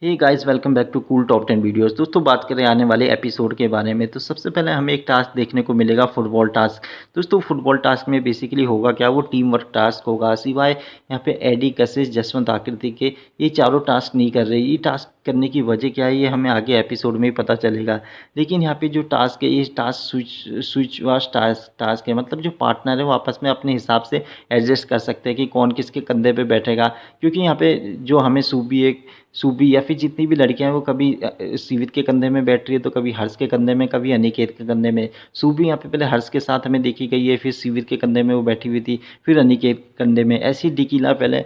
Hey guys, welcome back to cool top 10 videos. दोस्तों, बात करें आने वाले एपिसोड के बारे में तो सबसे पहले हमें एक टास्क देखने को मिलेगा, फुटबॉल टास्क। दोस्तों, फुटबॉल टास्क में बेसिकली होगा क्या, वो टीम वर्क टास्क होगा। सिवाय यहाँ पे एडी, कशिश, जसवंत आकृति के ये चारों टास्क नहीं कर रहे। ये टास्क करने की वजह क्या है, ये हमें आगे एपिसोड में ही पता चलेगा। लेकिन यहाँ पे जो टास्क है, ये टास्क स्विच वाश टास्क है। मतलब जो पार्टनर है वो आपस में अपने हिसाब से एडजस्ट कर सकते हैं कि कौन किसके कंधे पे बैठेगा। क्योंकि यहाँ पे जो हमें सूबी या फिर जितनी भी लड़कियां हैं वो कभी सीवित के कंधे में बैठ रही है, तो कभी हर्ष के कंधे में, कभी अनिकेत के कंधे में। सूबी यहाँ पे पहले हर्ष के साथ हमें देखी गई है, फिर सीवित के कंधे में वो बैठी हुई थी, फिर अनिकेत के कंधे में। ऐसी डिकीला पहले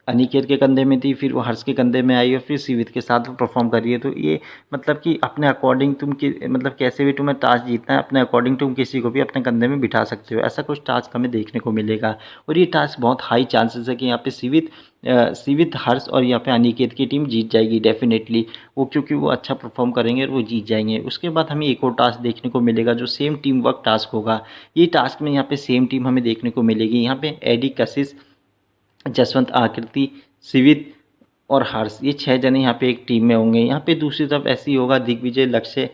अनिकेत के कंधे में थी, फिर वो हर्ष के कंधे में आई और फिर सीवित के साथ वो परफॉर्म कर रही है। तो ये मतलब कि अपने अकॉर्डिंग मतलब कैसे भी तुम्हें टास्क जीतना है, अपने अकॉर्डिंग तुम किसी को भी अपने कंधे में बिठा सकते हो। ऐसा कुछ टास्क हमें देखने को मिलेगा। और ये टास्क बहुत हाई चांसेस है कि यहाँ पे सीवित, हर्ष और यहाँ पे अनिकेत की टीम जीत जाएगी डेफिनेटली। वो क्योंकि वो अच्छा परफॉर्म करेंगे और वो जीत जाएंगे। उसके बाद हमें एक और टास्क देखने को मिलेगा जो सेम टीम वर्क टास्क होगा। ये टास्क में यहाँ पे सेम टीम हमें देखने को मिलेगी। यहाँ पे एडी, कशिश, जसवंत, आकृति, सिवित और हर्ष, ये 6 जने यहाँ पे एक टीम में होंगे। यहाँ पे दूसरी तरफ ऐसे ही होगा, दिग्विजय, लक्ष्य,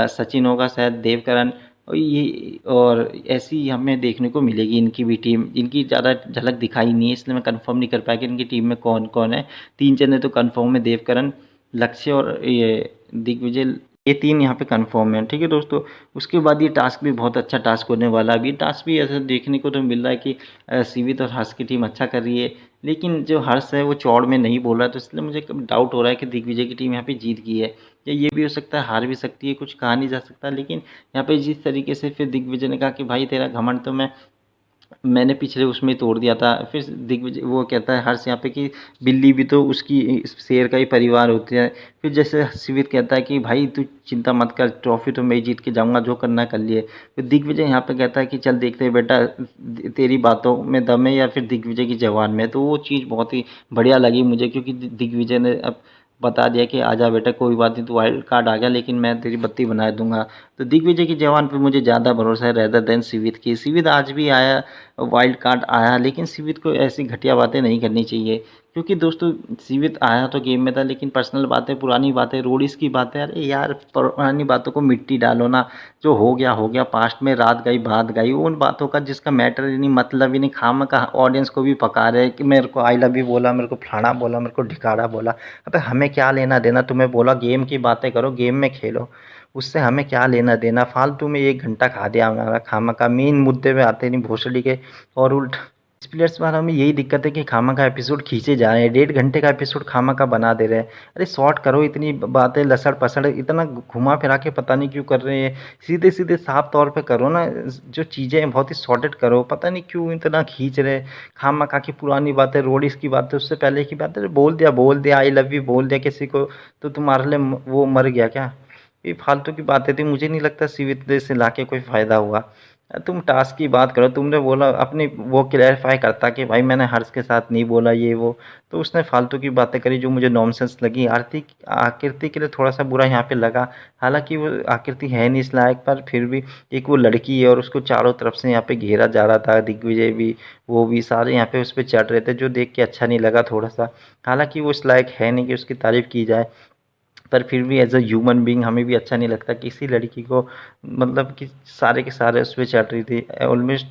सचिन होगा शायद, देवकरण, और ऐसी हमें देखने को मिलेगी इनकी भी टीम। इनकी ज़्यादा झलक दिखाई नहीं है, इसलिए मैं कंफर्म नहीं कर पाया कि इनकी टीम में कौन कौन है। 3 जने तो कंफर्म है, देवकरण, लक्ष्य और ये दिग्विजय। ये 3 यहाँ पे कंफर्म है। ठीक है दोस्तों। उसके बाद ये टास्क भी बहुत अच्छा टास्क होने वाला है। अभी टास्क भी ऐसा देखने को तो मिल रहा है कि सीवित और हर्ष की टीम अच्छा कर रही है, लेकिन जो हर्ष है वो चौड़ में नहीं बोल रहा है। तो इसलिए मुझे डाउट हो रहा है कि दिग्विजय की टीम यहाँ पे जीत गई है, या ये भी हो सकता है हार भी सकती है, कुछ कहा नहीं जा सकता। लेकिन यहाँ पे जिस तरीके से फिर दिग्विजय ने कहा कि भाई तेरा घमंड तो मैंने पिछले उसमें तोड़ दिया था। फिर दिग्विजय वो कहता है हर्ष यहाँ पे कि बिल्ली भी तो उसकी शेर का ही परिवार होती है। फिर जैसे शिविर कहता है कि भाई तू चिंता मत कर, ट्रॉफी तो मैं ही जीत के जाऊंगा, जो करना कर लिए। फिर दिग्विजय यहाँ पे कहता है कि चल देखते हैं बेटा, तेरी बातों में दम है या फिर दिग्विजय की जवान में। तो वो चीज़ बहुत ही बढ़िया लगी मुझे, क्योंकि दिग्विजय ने अब बता दिया कि आजा बेटा, कोई बात नहीं, तू वाइल्ड कार्ड आ गया लेकिन मैं तेरी बत्ती बना दूंगा। तो दिग्विजय की जवान पे मुझे ज़्यादा भरोसा है रेदर देन सिवित की। सिवित आज भी आया, वाइल्ड कार्ड आया, लेकिन सिवित को ऐसी घटिया बातें नहीं करनी चाहिए। क्योंकि दोस्तों, सिवित आया तो गेम में था, लेकिन पर्सनल बातें, पुरानी बातें, रोडीज की बातें, अरे यार पुरानी बातों को मिट्टी डालो ना। जो हो गया पास्ट में, रात गई बात गई, उन बातों का जिसका मैटर ही नहीं, मतलब ही नहीं, खाम का ऑडियंस को भी पका रहे कि मेरे को आई लव यू बोला, मेरे को फलाना बोला, मेरे को ढिकाड़ा बोला। अबे हमें क्या लेना देना, तुम्हें बोला गेम की बातें करो, गेम में खेलो, उससे हमें क्या लेना देना। फालतू में 1 घंटा खा दिया हमारा खामा का, मेन मुद्दे पे आते नहीं भोसड़ी के। और उल्ट प्लेयर्स वाला में यही दिक्कत है कि खामा का एपिसोड खींचे जा रहे हैं, 1.5 घंटे का एपिसोड खामा का बना दे रहे हैं। अरे शॉर्ट करो, इतनी बातें लसड़ पसड़ इतना घुमा फिरा के पता नहीं क्यों कर रहे हैं। सीधे सीधे साफ तौर पे करो ना, जो चीज़ें हैं बहुत ही सॉर्टेड करो, पता नहीं क्यों इतना खींच रहे। खामा खा की पुरानी बातें, रोडीज की बातें, उससे पहले की बातें, बोल दिया आई लव यू बोल दिया किसी को, तो तुम्हारे लिए वो मर गया क्या। ये फालतू की बातें थी, मुझे नहीं लगता सीवित से लाके कोई फ़ायदा हुआ। तुम टास्क की बात करो, तुमने बोला अपनी वो क्लैरिफाई करता कि भाई मैंने हर्ष के साथ नहीं बोला ये वो। तो उसने फालतू की बातें करी जो मुझे नॉनसेंस लगी। आकृति के लिए थोड़ा सा बुरा यहाँ पे लगा। हालांकि वो आकृति है नहीं इस लायक, पर फिर भी एक वो लड़की है और उसको चारों तरफ से यहाँ पे घेरा जा रहा था, दिग्विजय भी, वो भी सारे यहाँ पे उस पर चढ़ रहे थे, जो देख के अच्छा नहीं लगा थोड़ा सा। हालांकि वो इस लायक है नहीं कि उसकी तारीफ की जाए, पर फिर भी एज अ ह्यूमन बीइंग हमें भी अच्छा नहीं लगता किसी लड़की को, मतलब कि सारे के सारे उस पर चढ़ रही थी। ऑलमोस्ट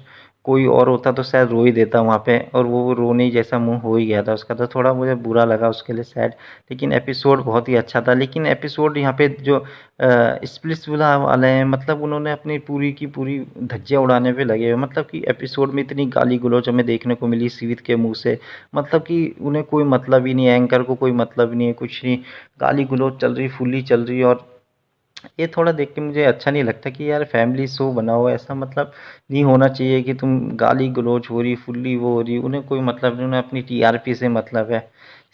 कोई और होता तो शायद रो ही देता वहाँ पे, और वो रोने ही जैसा मुंह हो ही गया था उसका, तो थोड़ा मुझे बुरा लगा उसके लिए, सैड। लेकिन एपिसोड बहुत ही अच्छा था। लेकिन एपिसोड यहाँ पे जो स्प्लिट्सविला वाले हैं, मतलब उन्होंने अपनी पूरी की पूरी धज्जियाँ उड़ाने पे लगे हुए। मतलब कि एपिसोड में इतनी गाली गलौज हमें देखने को मिली सीवित के मुंह से, मतलब कि उन्हें कोई मतलब ही नहीं है, एंकर को कोई मतलब नहीं है, कुछ नहीं, गाली गलौज चल रही, फुल्ली चल रही। और ये थोड़ा देख के मुझे अच्छा नहीं लगता कि यार फैमिली शो बनाओ, ऐसा मतलब नहीं होना चाहिए कि तुम गाली गलौज हो रही, फुल्ली वो हो रही, उन्हें कोई मतलब नहीं, उन्हें अपनी टीआरपी से मतलब है।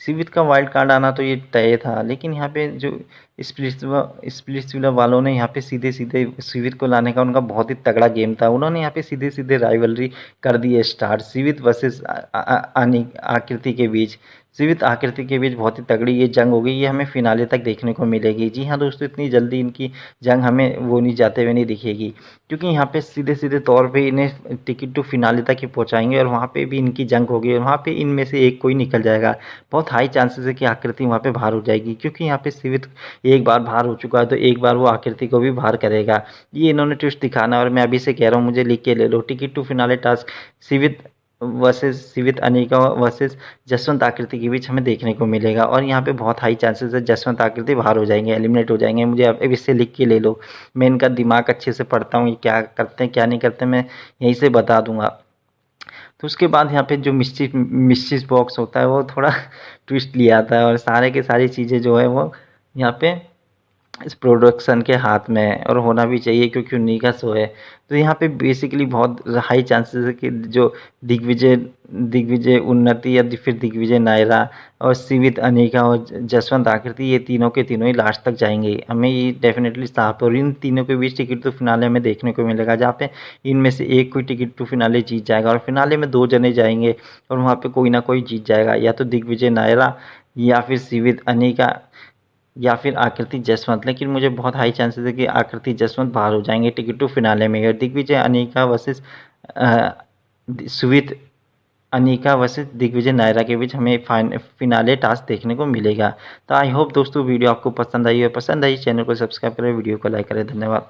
सिवित का वाइल्ड कार्ड आना तो ये तय था, लेकिन यहाँ पे जो स्प्लिट्सविला वालों ने यहाँ पे सीधे सीधे सिवित को लाने का उनका बहुत ही तगड़ा गेम था। उन्होंने यहाँ पे सीधे सीधे राइवलरी कर दी है स्टार्ट, सिवित वर्सेस आकृति के बीच। जीवित आकृति के बीच बहुत ही तगड़ी ये जंग होगी, ये हमें फिनाले तक देखने को मिलेगी। जी हाँ दोस्तों, इतनी जल्दी इनकी जंग हमें वो नहीं जाते हुए नहीं दिखेगी, क्योंकि यहाँ पे सीधे-सीधे तौर पे इन्हें टिकट टू फिनाले तक ही पहुँचाएँगे और वहाँ पे भी इनकी जंग होगी और वहाँ पे इनमें से एक कोई निकल जाएगा। बहुत हाई चांसेस है कि आकृति वहाँ पे बाहर हो जाएगी, क्योंकि यहाँ पे सीवित एक बार बाहर हो चुका है तो एक बार वो आकृति को भी बाहर करेगा। ये इन्होंने ट्विस्ट दिखाना है और मैं अभी से कह रहा हूँ, मुझे लिख के ले लो। टिकट टू फिनाले टास्क सीवित वर्सेस सीवित अनिका वर्सेस जसवंत आकृति के बीच हमें देखने को मिलेगा और यहाँ पे बहुत हाई चांसेस है जसवंत आकृति बाहर हो जाएंगे, एलिमिनेट हो जाएंगे। मुझे अब इससे लिख के ले लो, मैं इनका दिमाग अच्छे से पढ़ता हूँ, ये क्या करते हैं क्या नहीं करते मैं यहीं से बता दूंगा। तो उसके बाद यहाँ पे जो मिस्चिस बॉक्स होता है वो थोड़ा ट्विस्ट लिया आता है और सारे के सारी चीज़ें जो है वो यहाँ पे इस प्रोडक्शन के हाथ में है और होना भी चाहिए, क्योंकि उन्हीं का शो है। तो यहाँ पे बेसिकली बहुत हाई चांसेस है कि जो दिग्विजय दिग्विजय उन्नति या फिर दिग्विजय नायरा और सीवित अनिका और जसवंत आकृति, ये तीनों के तीनों ही लास्ट तक जाएंगे। हमें ये डेफिनेटली साफ है और इन तीनों के बीच टिकट टू फिनाले हमें देखने को मिलेगा, जहाँ पे इनमें से एक कोई टिकट टू फिनाले जीत जाएगा और फिनाले में 2 जने जाएंगे और वहाँ पे कोई ना कोई जीत जाएगा, या तो दिग्विजय नायरा या फिर सीवित अनिका या फिर आकृति जसवंत। लेकिन मुझे बहुत हाई चांसेस है कि आकृति जसवंत बाहर हो जाएंगे टिकट टू फिनाले में। दिग्विजय अनिका वर्सेस सुवित अनिका वर्सेस दिग्विजय नायरा के बीच हमें फिनाले टास्क देखने को मिलेगा। तो आई होप दोस्तों वीडियो आपको पसंद आई है, पसंद आई चैनल को सब्सक्राइब करें, वीडियो को लाइक करें। धन्यवाद।